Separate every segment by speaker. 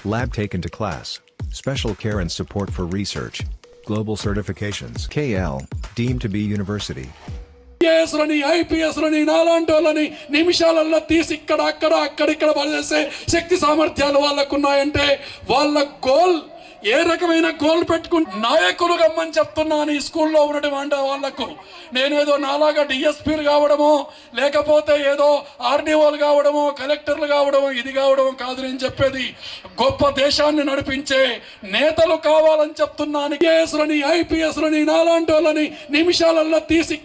Speaker 1: Lab taken to class. Special care and support for research. Global certifications. KL, deemed to be university.
Speaker 2: ఐఏఎస్లని ఐపీఎస్లని నాలాంటోళ్ళని నిమిషాలలో తీసి అక్కడిక్కడ పనిచేసే శక్తి సామర్థ్యాలు వాళ్ళకు ఉన్నాయంటే వాళ్ళ గోల్ ఏ రకమైన గోల్ పెట్టుకుని నాయకులు గమ్మని చెప్తున్నాను ఈ స్కూల్లో ఉన్నటువంటి వాళ్లకు. నేనేదో నాలాగా డిఎస్పీలు కావడమో లేకపోతే ఏదో ఆర్డీఓలు కావడమో కలెక్టర్లు కావడమో ఇది కావడమో కాదు నేను చెప్పేది. గొప్ప దేశాన్ని నడిపించే నేతలు కావాలని చెప్తున్నాను. ఐఏఎస్లని ఐపీఎస్లని నాలాంటోళ్ళని నిమిషాలలో తీసి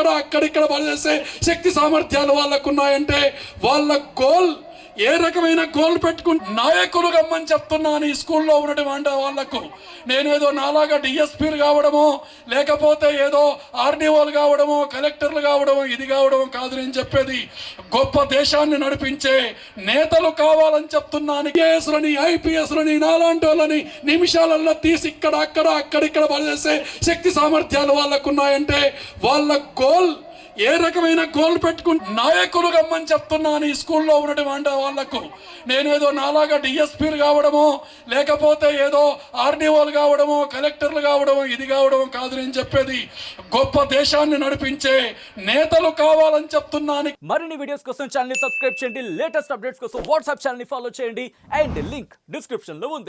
Speaker 2: అక్కడిక్కడ పనిచేసే శక్తి సామర్థ్యాలు వాళ్ళకు ఉన్నాయంటే వాళ్ళ గోల్ ఏ రకమైన గోల్ పెట్టుకుని నాయకులు గమ్మని చెప్తున్నాను ఈ స్కూల్లో ఉన్నటువంటి వాళ్లకు. నేనేదో నాలాగా డిఎస్పీలు కావడమో లేకపోతే ఏదో ఆర్డీఓలు కావడమో కలెక్టర్లు కావడమో ఇది కావడమో కాదు నేను చెప్పేది. గొప్ప దేశాన్ని నడిపించే నేతలు కావాలని చెప్తున్నాను. ఐఏఎస్లని ఐపీఎస్లని నాలాంటోళ్ళని నిమిషాలలో తీసి అక్కడిక్కడ పనిచేసే శక్తి సామర్థ్యాలు వాళ్ళకు ఉన్నాయంటే వాళ్ళ గోల్ ఏ రకమైన గోల్ పెట్టుకుని నాయకులు గమ్మని చెప్తున్నాను ఈ స్కూల్లో ఉన్నటువంటి వాళ్లకు. నేనేదో నాలాగా డిఎస్పీలు కావడమో లేకపోతే ఏదో ఆర్డీఓలు కావడమో కలెక్టర్లు కావడమో ఇది కావడమో కాదు నేను చెప్పేది. గొప్ప దేశాన్ని నడిపించే నేతలు కావాలని చెప్తున్నాను.
Speaker 3: మరిన్ని వీడియోస్ కోసం ఛానల్ ని సబ్స్క్రైబ్ చేయండి. లేటెస్ట్ అప్డేట్స్ కోసం వాట్సాప్ ఛానల్ ని ఫాలో చేయండి. అండ్ లింక్ డిస్క్రిప్షన్ లో ఉంది.